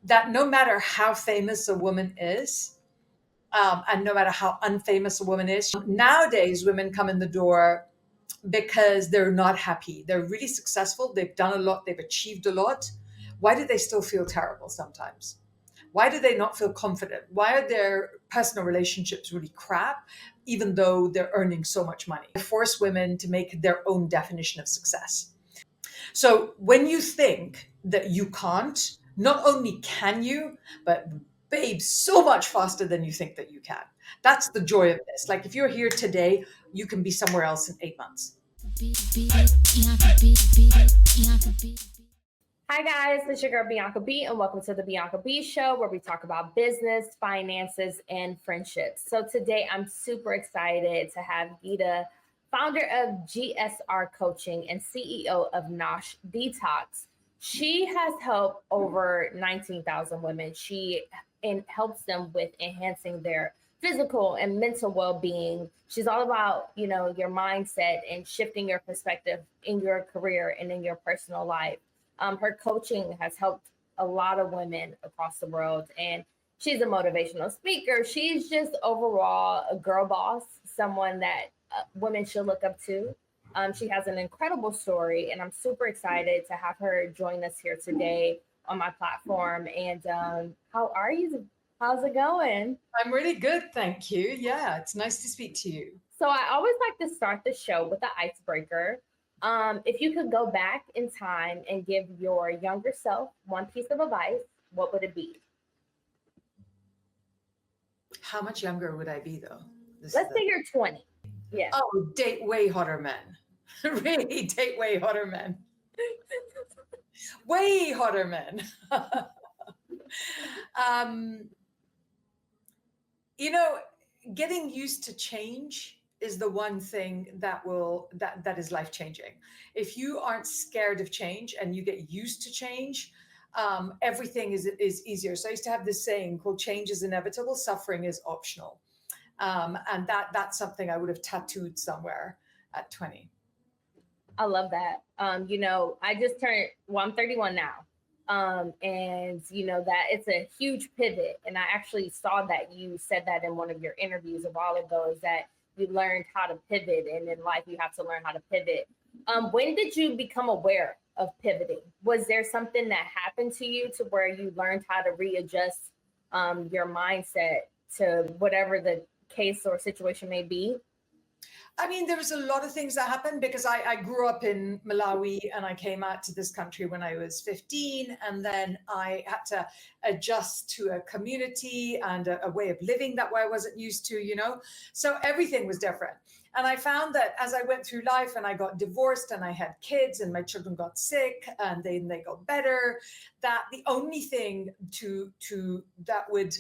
that no matter how famous a woman is, and no matter how unfamous a woman is, nowadays women come in the door because they're not happy. They're really successful. They've done a lot. They've achieved a lot. Why do they still feel terrible sometimes? Why do they not feel confident? Why are their personal relationships really crap, even though they're earning so much money? They force women to make their own definition of success. So when you think that you can't, not only can you, but babe, so much faster than you think that you can. That's the joy of this. Like if you're here today, you can be somewhere else in 8 months. Hi guys, it's your girl Bianca Bee, and welcome to the Bianca Bee Show, where we talk about business, finances, and friendships. So today I'm super excited to have Geeta, founder of GSR Coaching and CEO of Nosh Detox. She has helped over 19,000 women. She helps them with enhancing their physical and mental well-being. She's all about, your mindset and shifting your perspective in your career and in your personal life. Her coaching has helped a lot of women across the world, and she's a motivational speaker. She's just overall a girl boss, someone that women should look up to. She has an incredible story, and I'm super excited to have her join us here today on my platform. And how are you? How's it going? I'm really good, thank you. Yeah, it's nice to speak to you. So I always like to start the show with the icebreaker. If you could go back in time and give your younger self one piece of advice, what would it be? How much younger would I be though? Let's say you're 20. Yeah. Oh, date way hotter men. Really date way hotter men. Way hotter men. um, getting used to change is the one thing that is life changing. If you aren't scared of change and you get used to change, everything is easier. So I used to have this saying called "Change is inevitable, suffering is optional," and that's something I would have tattooed somewhere at 20. I love that. I just turned, well, I'm 31 now. And that it's a huge pivot. And I actually saw that you said that in one of your interviews a while ago, is that you learned how to pivot, and in life you have to learn how to pivot. When did you become aware of pivoting? Was there something that happened to you to where you learned how to readjust your mindset to whatever the case or situation may be? I mean, there was a lot of things that happened because I grew up in Malawi and I came out to this country when I was 15. And then I had to adjust to a community and a way of living that I wasn't used to. So everything was different. And I found that as I went through life and I got divorced and I had kids and my children got sick and then they got better, that the only thing to that would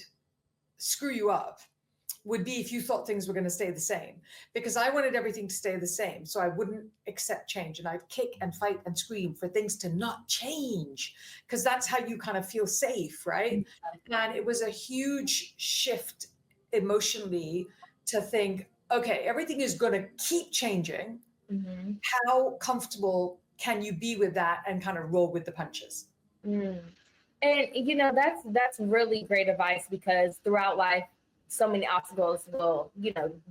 screw you up would be if you thought things were going to stay the same, because I wanted everything to stay the same. So I wouldn't accept change, and I'd kick and fight and scream for things to not change, because that's how you kind of feel safe, right? And it was a huge shift emotionally to think, okay, everything is going to keep changing. Mm-hmm. How comfortable can you be with that and kind of roll with the punches? Mm. And that's really great advice, because throughout life so many obstacles will,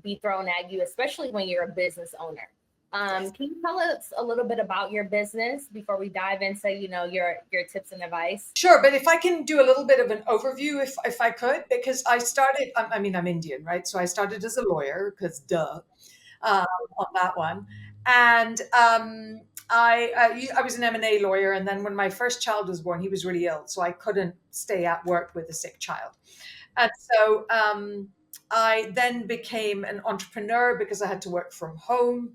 be thrown at you, especially when you're a business owner. Yes. Can you tell us a little bit about your business before we dive into, your tips and advice? Sure, but if I can do a little bit of an overview, if I could, because I started, I mean, I'm Indian, right? So I started as a lawyer, because duh, on that one. And I was an M&A lawyer. And then when my first child was born, he was really ill. So I couldn't stay at work with a sick child. And so I then became an entrepreneur because I had to work from home.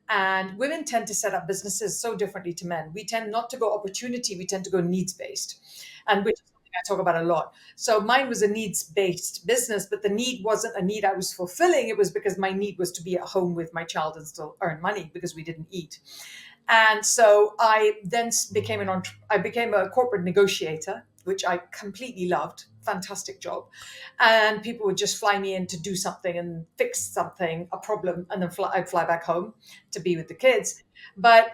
And women tend to set up businesses so differently to men. We tend not to go opportunity, we tend to go needs based, and which is something I talk about a lot. So mine was a needs based business, but the need wasn't a need I was fulfilling. It was because my need was to be at home with my child and still earn money because we didn't eat. And so I then I became a corporate negotiator, which I completely loved. Fantastic job. And people would just fly me in to do something and fix something, a problem, and then I'd fly back home to be with the kids. But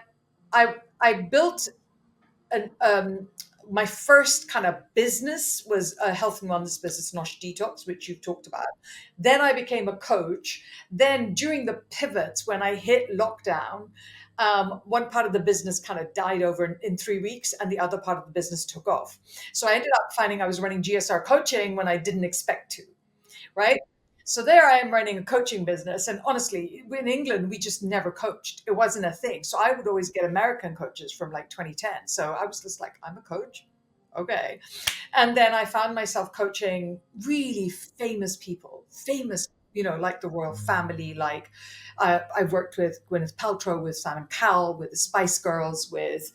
I built an my first kind of business was a health and wellness business, Nosh Detox, which you've talked about. Then I became a coach. Then during the pivots, when I hit lockdown, one part of the business kind of died over in 3 weeks, and the other part of the business took off. So I ended up finding I was running GSR coaching when I didn't expect to, right? So there I am running a coaching business. And honestly, in England, we just never coached. It wasn't a thing. So I would always get American coaches from like 2010. So I was just like, I'm a coach. Okay. And then I found myself coaching really famous people, famous, like the royal family. Like I worked with Gwyneth Paltrow, with Simon Cowell, with the Spice Girls, with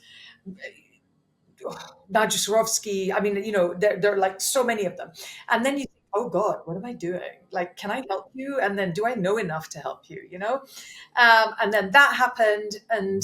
Nadia Swarovski. I mean, there are like so many of them. And then you think, oh God, what am I doing? Like, can I help you? And then do I know enough to help you? And then that happened. And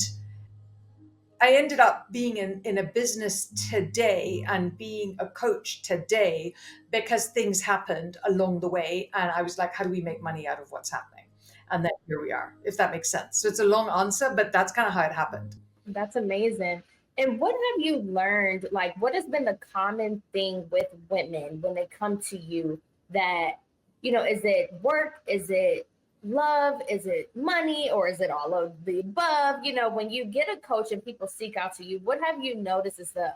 I ended up being in a business today and being a coach today because things happened along the way. And I was like, how do we make money out of what's happening? And then here we are, if that makes sense. So it's a long answer, but that's kind of how it happened. That's amazing. And what have you learned? Like, what has been the common thing with women when they come to you that, is it work? Is it love? Is it money? Or is it all of the above? When you get a coach and people seek out to you, what have you noticed is the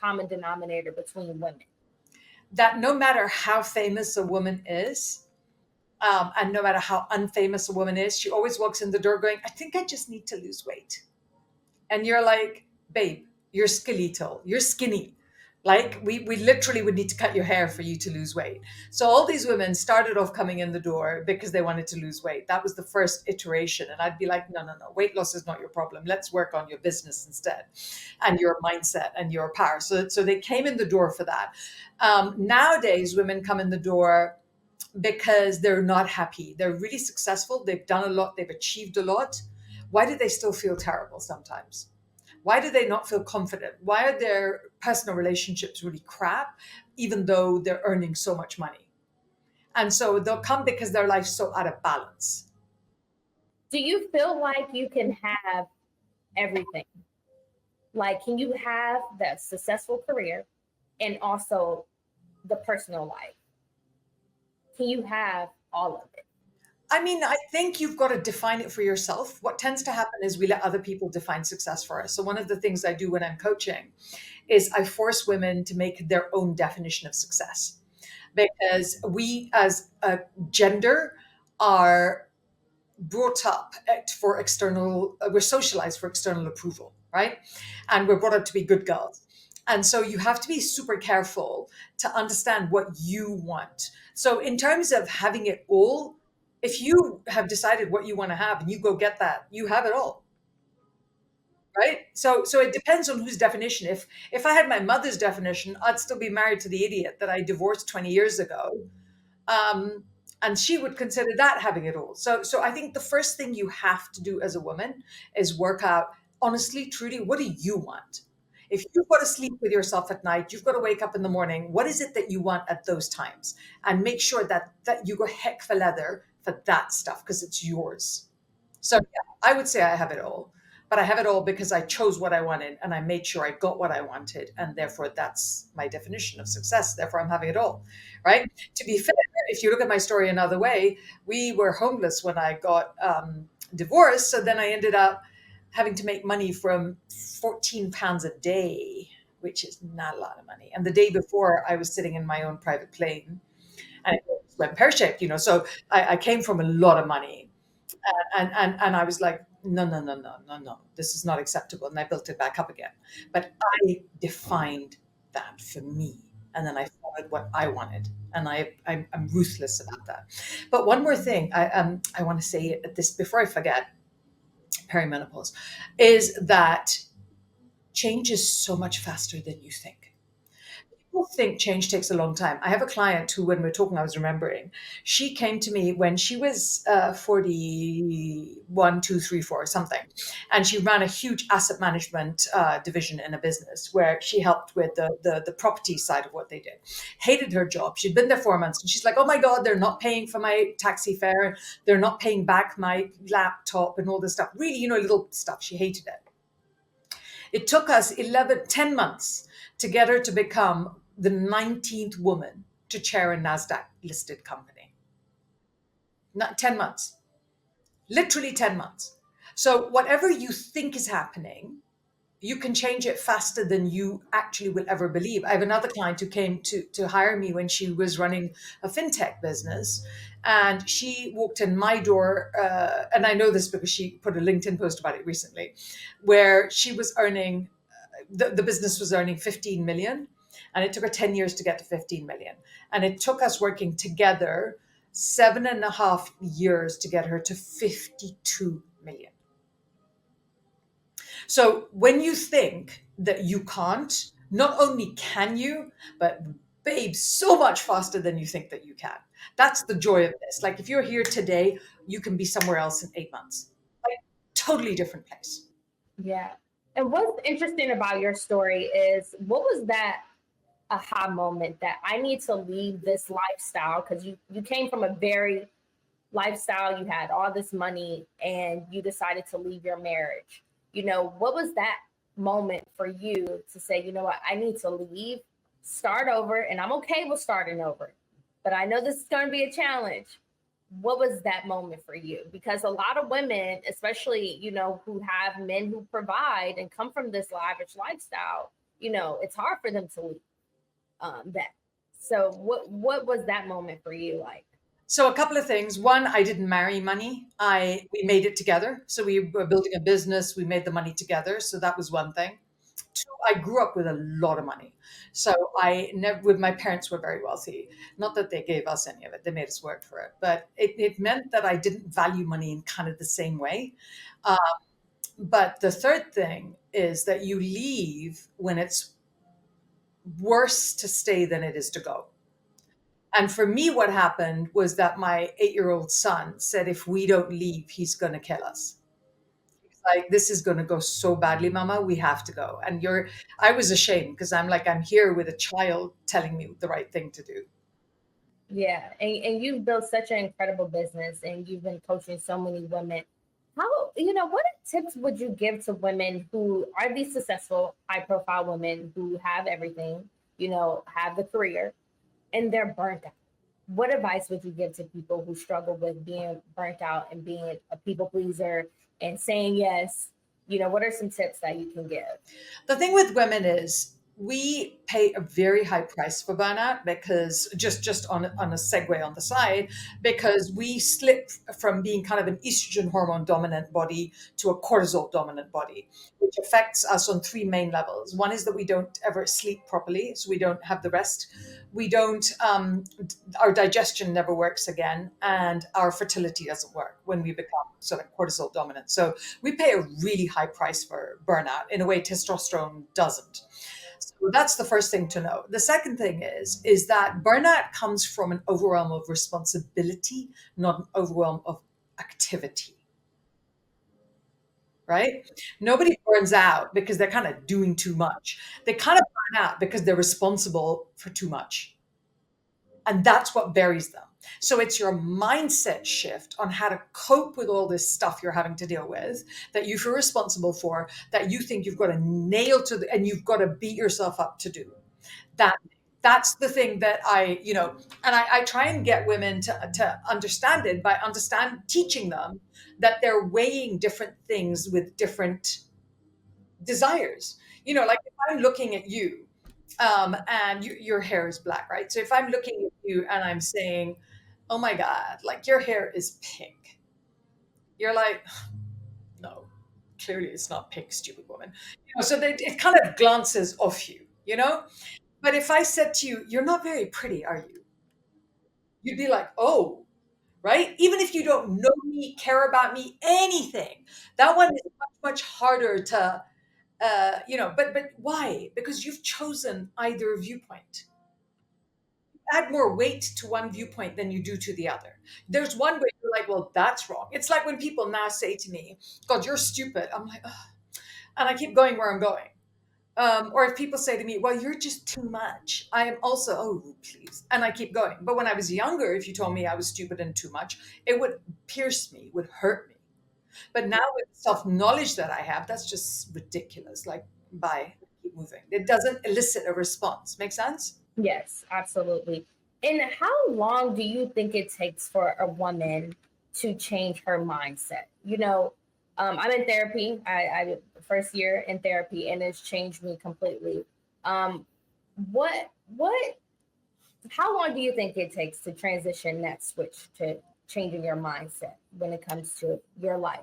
common denominator between women? That no matter how famous a woman is, and no matter how unfamous a woman is, she always walks in the door going, I think I just need to lose weight. And you're like, babe, you're skeletal, you're skinny. Like we literally would need to cut your hair for you to lose weight. So all these women started off coming in the door because they wanted to lose weight. That was the first iteration. And I'd be like, no, weight loss is not your problem. Let's work on your business instead and your mindset and your power. So they came in the door for that. Nowadays, women come in the door because they're not happy. They're really successful. They've done a lot. They've achieved a lot. Why do they still feel terrible sometimes? Why do they not feel confident? Why are their personal relationships really crap, even though they're earning so much money? And so they'll come because their life's so out of balance. Do you feel like you can have everything? Like, can you have that successful career and also the personal life? Can you have all of it? I mean, I think you've got to define it for yourself. What tends to happen is we let other people define success for us. So one of the things I do when I'm coaching is I force women to make their own definition of success, because we as a gender are brought up for external, we're socialized for external approval, right? And we're brought up to be good girls. And so you have to be super careful to understand what you want. So in terms of having it all, if you have decided what you want to have and you go get that, you have it all. Right? So it depends on whose definition. If I had my mother's definition, I'd still be married to the idiot that I divorced 20 years ago. And she would consider that having it all. So I think the first thing you have to do as a woman is work out, honestly, truly, what do you want? If you've got to sleep with yourself at night, you've got to wake up in the morning, what is it that you want at those times? And make sure that you go heck for leather for that stuff, because it's yours. So yeah, I would say I have it all. But I have it all because I chose what I wanted and I made sure I got what I wanted. And therefore, that's my definition of success. Therefore, I'm having it all, right? To be fair, if you look at my story another way, we were homeless when I got divorced. So then I ended up having to make money from £14 a day, which is not a lot of money. And the day before, I was sitting in my own private plane and it went pear-shaped, So I came from a lot of money. And I was like, no, this is not acceptable. And I built it back up again. But I defined that for me. And then I followed what I wanted. And I'm ruthless about that. But one more thing I want to say this before I forget, perimenopause, is that change is so much faster than you think. People think change takes a long time. I have a client who, when we we're talking, I was remembering, she came to me when she was 41, 2, 3, 4, something. And she ran a huge asset management division in a business where she helped with the property side of what they did. Hated her job. She'd been there 4 months. And she's like, oh my God, they're not paying for my taxi fare. They're not paying back my laptop and all this stuff. Really, little stuff. She hated it. It took us 10 months to get her to become the 19th woman to chair a NASDAQ listed company. Not 10 months, literally 10 months. So whatever you think is happening, you can change it faster than you actually will ever believe. I have another client who came to hire me when she was running a fintech business. And she walked in my door, and I know this because she put a LinkedIn post about it recently, where she was earning, the business was earning 15 million. And it took her 10 years to get to 15 million. And it took us working together 7.5 years to get her to 52 million. So when you think that you can't, not only can you, but babe, so much faster than you think that you can. That's the joy of this. Like if you're here today, you can be somewhere else in 8 months. Like totally different place. Yeah. And what's interesting about your story is what was that aha moment that I need to leave this lifestyle? Because you came from a very lifestyle, you had all this money, and you decided to leave your marriage. What was that moment for you to say, you know what, I need to leave, start over, and I'm okay with starting over, but I know this is going to be a challenge. What was that moment for you? Because a lot of women, especially, who have men who provide and come from this lavish lifestyle, it's hard for them to leave that. So what was that moment for you like? So a couple of things. One, I didn't marry money. We made it together. So we were building a business. We made the money together. So that was one thing. Two, I grew up with a lot of money. So I never, with my parents were very wealthy. Not that they gave us any of it. They made us work for it. But it meant that I didn't value money in kind of the same way. But the third thing is that you leave when it's worse to stay than it is to go. And for me, what happened was that my 8-year-old son said, if we don't leave, he's going to kill us. He's like, this is going to go so badly, Mama. We have to go. And I was ashamed because I'm like, I'm here with a child telling me the right thing to do. Yeah. And you've built such an incredible business, and you've been coaching so many women. What tips would you give to women who are these successful, high profile women who have everything, have the career, and they're burnt out? What advice would you give to people who struggle with being burnt out and being a people pleaser and saying yes? What are some tips that you can give? The thing with women is we pay a very high price for burnout because just on a segue on the side, because we slip from being kind of an estrogen hormone dominant body to a cortisol dominant body, which affects us on three main levels. One is that we don't ever sleep properly, so we don't have the rest. We don't, our digestion never works again, and our fertility doesn't work when we become sort of cortisol dominant. So we pay a really high price for burnout in a way testosterone doesn't. So that's the first thing to know. The second thing is that burnout comes from an overwhelm of responsibility, not an overwhelm of activity. Right? Nobody burns out because they're kind of doing too much. They kind of burn out because they're responsible for too much. And that's what buries them. So it's your mindset shift on how to cope with all this stuff you're having to deal with, that you feel responsible for, that you think you've got to nail to, and you've got to beat yourself up to do. That's the thing that I try and get women to understand it by teaching them that they're weighing different things with different desires. Like if I'm looking at you, and your hair is black, right? So if I'm looking at you and I'm saying, oh my God, like your hair is pink, you're like, no, clearly it's not pink, stupid woman. So it kind of glances off you. But if I said to you, you're not very pretty, are you? You'd be like, oh, right? Even if you don't know me, care about me, anything, that one is much, much harder to, but why? Because you've chosen either viewpoint. Add more weight to one viewpoint than you do to the other. There's one way you're like, well, that's wrong. It's like when people now say to me, God, you're stupid. I'm like, ugh. And I keep going where I'm going. Or if people say to me, well, you're just too much, I am also, oh, please. And I keep going. But when I was younger, if you told me I was stupid and too much, it would pierce me, would hurt me. But now with the self-knowledge that I have, that's just ridiculous. Like, by keep moving. It doesn't elicit a response. Make sense? Yes, absolutely. And how long do you think it takes for a woman to change her mindset? I'm in therapy. I first year in therapy, and it's changed me completely. Um, what how long do you think it takes to transition that switch to changing your mindset when it comes to your life?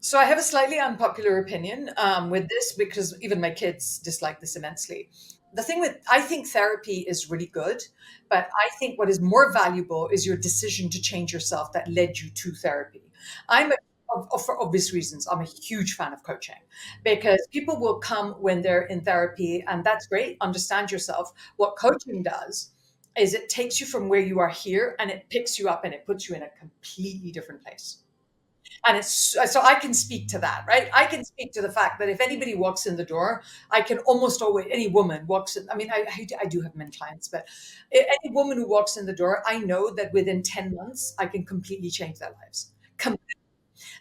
So I have a slightly unpopular opinion with this because even my kids dislike this immensely. The thing with, I think therapy is really good, but I think what is more valuable is your decision to change yourself that led you to therapy. For obvious reasons, I'm a huge fan of coaching because people will come when they're in therapy, and that's great. Understand yourself. What coaching does is it takes you from where you are here and it picks you up and it puts you in a completely different place. And it's so I can speak to that, right? I can speak to the fact that if anybody walks in the door, I can almost always, any woman walks in. I mean, I do have men clients, but any woman who walks in the door, I know that within 10 months, I can completely change their lives.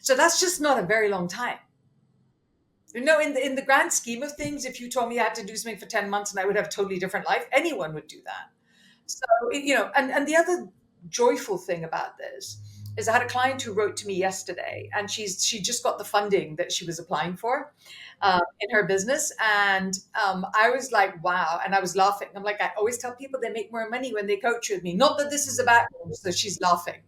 So that's just not a very long time. In the grand scheme of things, if you told me I had to do something for 10 months and I would have a totally different life, anyone would do that. So, and the other joyful thing about this is I had a client who wrote to me yesterday, and she just got the funding that she was applying for in her business, and I was like, wow, and I was laughing. I'm like, I always tell people they make more money when they coach with me. Not that this is about me, so she's laughing,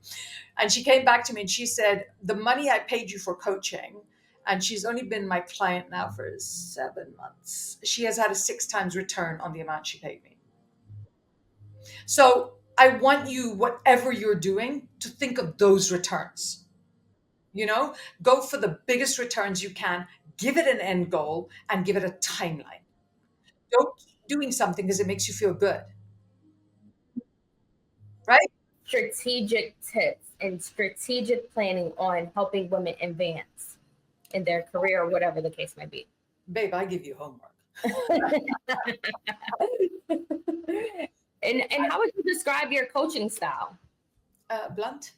and she came back to me and she said, the money I paid you for coaching. And she's only been my client now for 7 months. She has had a 6 times return on the amount she paid me. So I want you, whatever you're doing, to think of those returns. Go for the biggest returns you can, give it an end goal, and give it a timeline. Don't keep doing something because it makes you feel good, right? Strategic tips and strategic planning on helping women advance in their career or whatever the case may be. Babe, I give you homework. And how would you describe your coaching style? Blunt.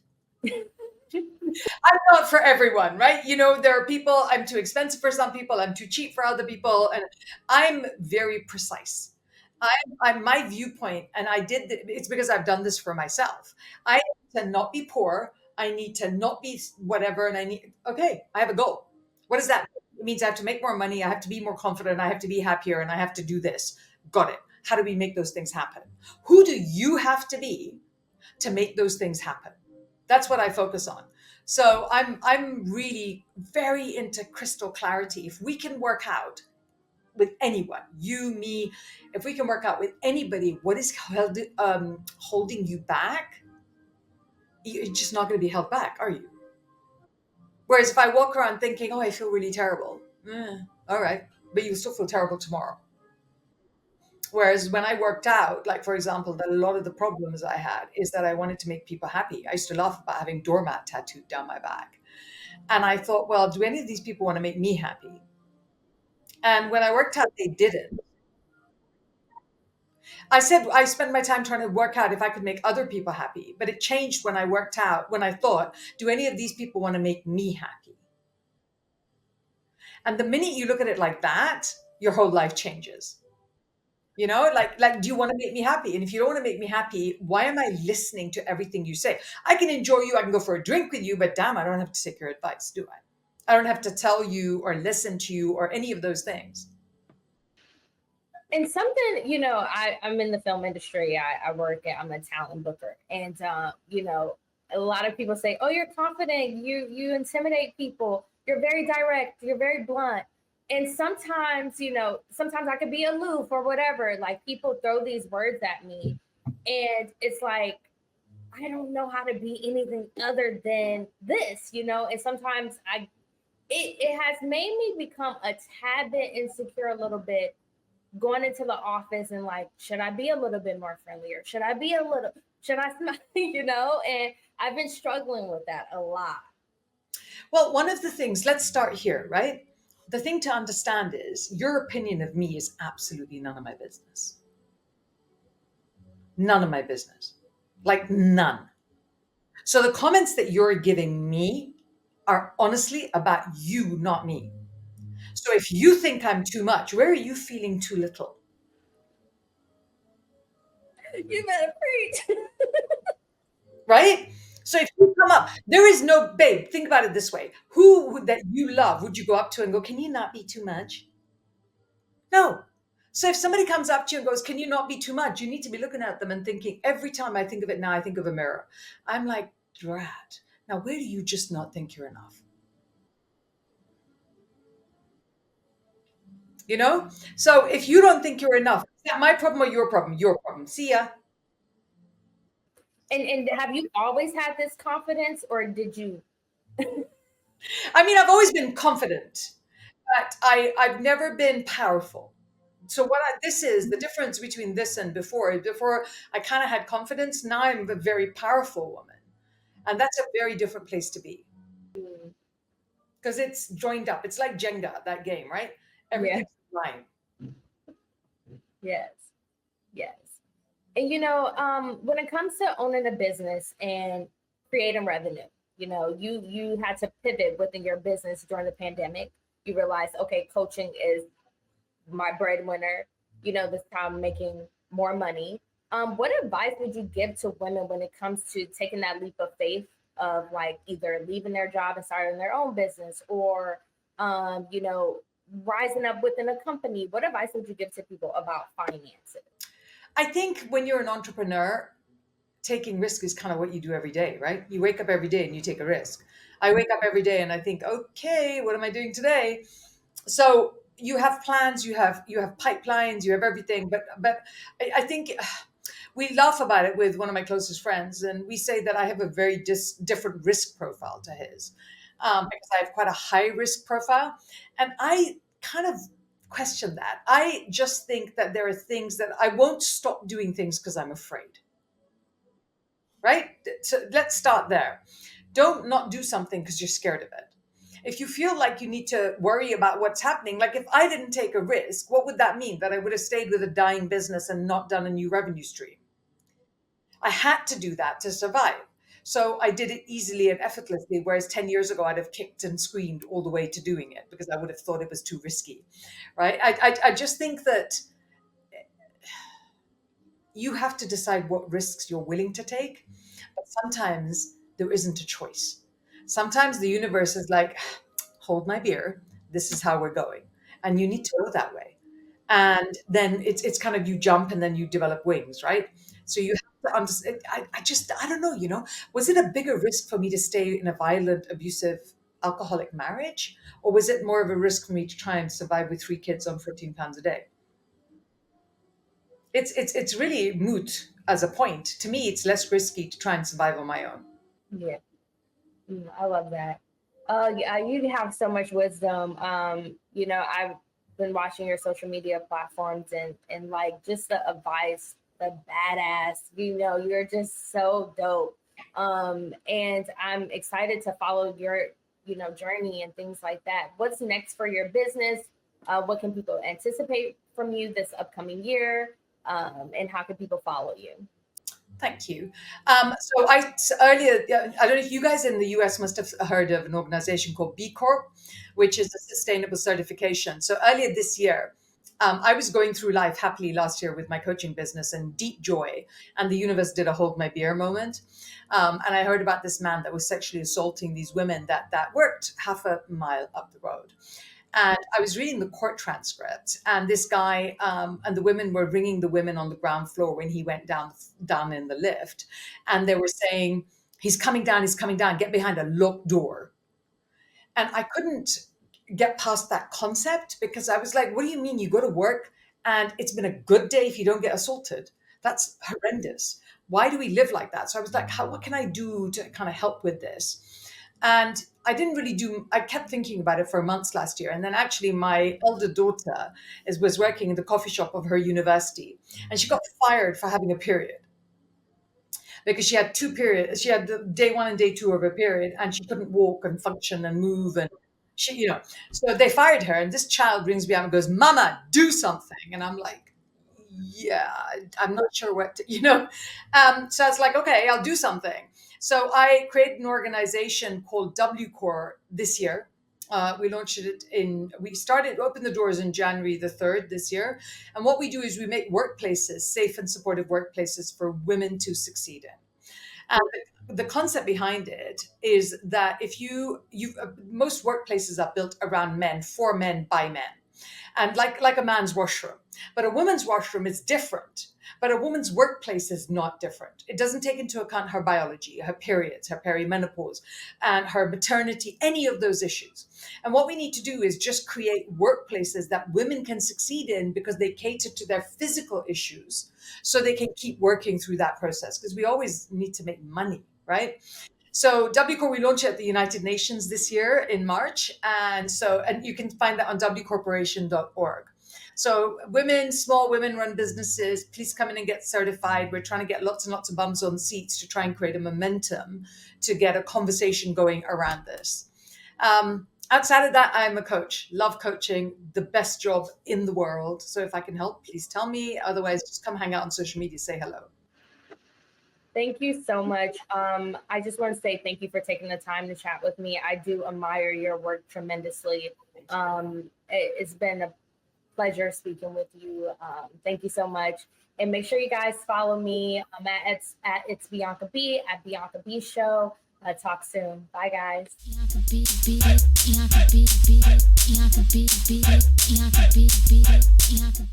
I'm not for everyone, right? There are people, I'm too expensive for some people, I'm too cheap for other people, and I'm very precise. I'm my viewpoint, and it's because I've done this for myself. I need to not be poor. I need to not be whatever, and okay, I have a goal. What does that mean? It means I have to make more money. I have to be more confident. I have to be happier, and I have to do this. Got it. How do we make those things happen? Who do you have to be to make those things happen? That's what I focus on. So I'm really very into crystal clarity. If we can work out with anyone, you, me, if we can work out with anybody, what is holding you back, you're just not going to be held back, are you? Whereas if I walk around thinking, oh, I feel really terrible, all right, but you still feel terrible tomorrow. Whereas when I worked out, like for example, a lot of the problems I had is that I wanted to make people happy. I used to laugh about having doormat tattooed down my back. And I thought, well, do any of these people want to make me happy? And when I worked out, they didn't. I said I spent my time trying to work out if I could make other people happy. But it changed when I worked out, when I thought, do any of these people want to make me happy? And the minute you look at it like that, your whole life changes. Like, do you want to make me happy? And if you don't want to make me happy, why am I listening to everything you say? I can enjoy you. I can go for a drink with you, but damn, I don't have to take your advice, do I? I don't have to tell you or listen to you or any of those things. And something, I'm in the film industry. I'm a talent booker. And, a lot of people say, oh, you're confident. You intimidate people. You're very direct. You're very blunt. And sometimes I could be aloof or whatever. Like people throw these words at me. And it's like, I don't know how to be anything other than this, and sometimes it has made me become a tad bit insecure a little bit going into the office and like, should I be a little bit more friendlier? Should I smile, and I've been struggling with that a lot. Well, one of the things, let's start here, right? The thing to understand is your opinion of me is absolutely none of my business. None of my business. Like none. So the comments that you're giving me are honestly about you, not me. So if you think I'm too much, where are you feeling too little? You better preach. Right? So if you come up, there is no babe. Think about it this way: who that you love would you go up to and go, "Can you not be too much?" No. So if somebody comes up to you and goes, "Can you not be too much?" You need to be looking at them and thinking, every time I think of it now, I think of a mirror. I'm like, drat. Now, where do you just not think you're enough? You know? So if you don't think you're enough, is that my problem or your problem? Your problem. See ya. And have you always had this confidence, or did you? I mean, I've always been confident, but I've never been powerful. So this is the difference between this and before. Before I kind of had confidence. Now I'm a very powerful woman, and that's a very different place to be because it's joined up. It's like Jenga, that game, right? Yeah. Everything's line. Yes. Yes. And when it comes to owning a business and creating revenue, you had to pivot within your business during the pandemic. You realized, okay, coaching is my breadwinner. This time I'm making more money. What advice would you give to women when it comes to taking that leap of faith of like either leaving their job and starting their own business, or rising up within a company? What advice would you give to people about finances? I think when you're an entrepreneur, taking risk is kind of what you do every day, right? You wake up every day and you take a risk. I wake up every day and I think, okay, what am I doing today? So you have plans, you have pipelines, you have everything, but I think we laugh about it with one of my closest friends, and we say that I have a very different risk profile to his, because I have quite a high risk profile, and I kind of question that. I just think that there are things that I won't stop doing things because I'm afraid. Right? So let's start there. Don't not do something because you're scared of it. If you feel like you need to worry about what's happening, like if I didn't take a risk, what would that mean? That I would have stayed with a dying business and not done a new revenue stream. I had to do that to survive. So I did it easily and effortlessly, whereas 10 years ago, I'd have kicked and screamed all the way to doing it because I would have thought it was too risky. Right? I just think that you have to decide what risks you're willing to take. But sometimes there isn't a choice. Sometimes the universe is like, hold my beer. This is how we're going. And you need to go that way. And then it's kind of you jump and then you develop wings, right? So you have to understand. I don't know, was it a bigger risk for me to stay in a violent, abusive, alcoholic marriage? Or was it more of a risk for me to try and survive with 3 kids on £14 a day? It's really moot as a point. To me, it's less risky to try and survive on my own. Yeah. I love that. Yeah, you have so much wisdom. I've been watching your social media platforms, and like just the advice, the badass. You're just so dope. And I'm excited to follow your journey and things like that. What's next for your business? What can people anticipate from you this upcoming year? And how can people follow you? Thank you. Earlier, I don't know if you guys in the US must have heard of an organization called B Corp, which is a sustainable certification. So earlier this year, I was going through life happily last year with my coaching business and deep joy, and the universe did a hold my beer moment. And I heard about this man that was sexually assaulting these women that worked half a mile up the road. And I was reading the court transcript, and this guy and the women were ringing the women on the ground floor when he went down in the lift, and they were saying, he's coming down, get behind a locked door." And I couldn't get past that concept because I was like, "What do you mean you go to work and it's been a good day if you don't get assaulted? That's horrendous. Why do we live like that?" So I was like, what can I do to kind of help with this? And I kept thinking about it for months last year. And then actually my elder daughter was working in the coffee shop of her university, and she got fired for having a period because she had 2 periods. She had the day one and day two of her period, and she couldn't walk and function and move. And so they fired her. And this child brings me up and goes, "Mama, do something." And I'm like, yeah, I'm not sure what so I was like, okay, I'll do something. So I created an organization called W Core this year, We opened the doors in January the 3rd this year. And what we do is we make workplaces, safe and supportive workplaces for women to succeed in. And the concept behind it is that if most workplaces are built around men, for men, by men, and like a man's washroom. But a woman's washroom is different. But a woman's workplace is not different. It doesn't take into account her biology, her periods, her perimenopause, and her maternity, any of those issues. And what we need to do is just create workplaces that women can succeed in because they cater to their physical issues so they can keep working through that process, because we always need to make money, right? So WCOR, we launched it at the United Nations this year in March. And you can find that on wcorporation.org. So small women run businesses, please come in and get certified. We're trying to get lots and lots of bums on seats to try and create a momentum to get a conversation going around this. Outside of that, I'm a coach, love coaching, the best job in the world. So if I can help, please tell me. Otherwise, just come hang out on social media, say hello. Thank you so much. I just want to say thank you for taking the time to chat with me. I do admire your work tremendously. It's been a pleasure speaking with you. Thank you so much. And make sure you guys follow me. I'm at It's Bianca Bee, at Bianca Bee Show. Talk soon. Bye, guys. Bianca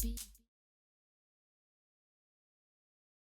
Bee.